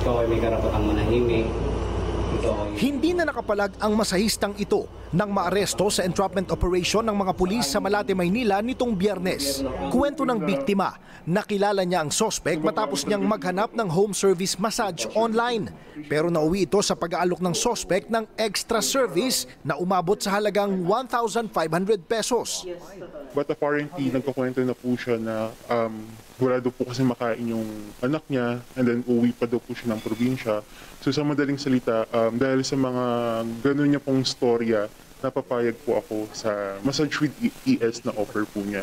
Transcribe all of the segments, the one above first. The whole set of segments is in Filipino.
ikaw ay may karapatang manahimik. Hindi na nakapalag ang masahistang ito nang maaresto sa entrapment operation ng mga pulis sa Malate, Maynila nitong Biyernes. Kwento ng biktima, nakilala niya ang sospek matapos niyang maghanap ng home service massage online. Pero nauwi ito sa pag-aalok ng sospek ng extra service na umabot sa halagang 1,500 pesos. But apparently, nagkukwento na po siya na wala daw po kasi makain yung anak niya and then uwi pa daw po siya ng probinsya. So sa madaling salita, dahil sa mga gano'n niya pong storya, napapayag po ako sa massage with ES na offer po niya.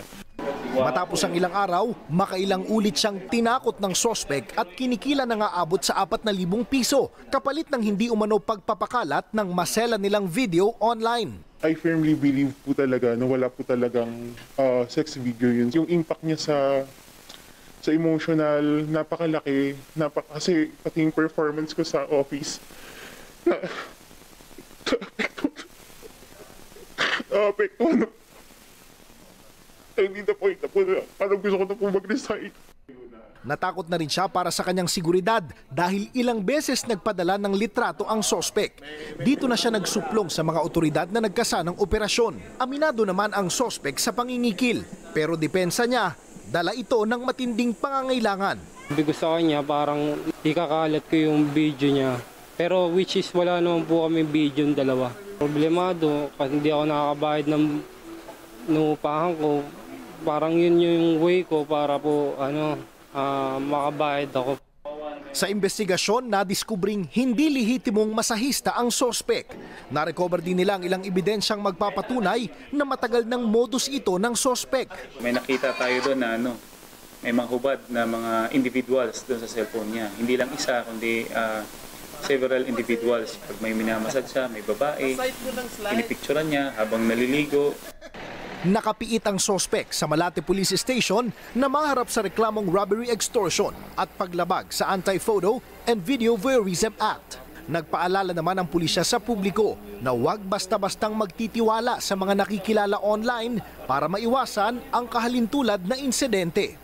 Matapos ang ilang araw, makailang ulit siyang tinakot ng sospek at kinikila na nga abot sa 4,000 piso kapalit ng hindi umano pagpapakalat ng masela nilang video online. I firmly believe po talaga na wala po talagang sex video yun. Yung impact niya sa emotional, napakalaki. Kasi pati yung performance ko sa office, apekto. Hindi na po, parang gusto ko na po mag-resign. Natakot na rin siya para sa kanyang seguridad dahil ilang beses nagpadala ng litrato ang sospek. Dito na siya nagsuplong sa mga otoridad na nagkasanang operasyon. Aminado naman ang sospek sa pangingikil, pero depensa niya, dala ito ng matinding pangangailangan. Sabi ko sa kanya parang ikakalat ko yung video niya. Pero which is wala naman po kami video yung dalawa. Problemado kasi hindi ako nakakabayad ng upahan ko. Parang yun yung way ko para po makabayad ako. Sa investigasyon, nadiskubring hindi lehitimong masahista ang sospek. Na-recover din nila ang ilang ebidensyang magpapatunay na matagal ng modus ito ng sospek. May nakita tayo doon na may mga hubad na mga individuals doon sa cellphone niya. Hindi lang isa, kundi several individuals. Pag may minamasad siya, may babae, pinipicturean niya habang naliligo. Nakapiit ang sospek sa Malate Police Station na maharap sa reklamong robbery extortion at paglabag sa Anti-Photo and Video Voyeurism Act. Nagpaalala naman ang pulisya sa publiko na huwag basta-bastang magtitiwala sa mga nakikilala online para maiwasan ang kahalintulad na insidente.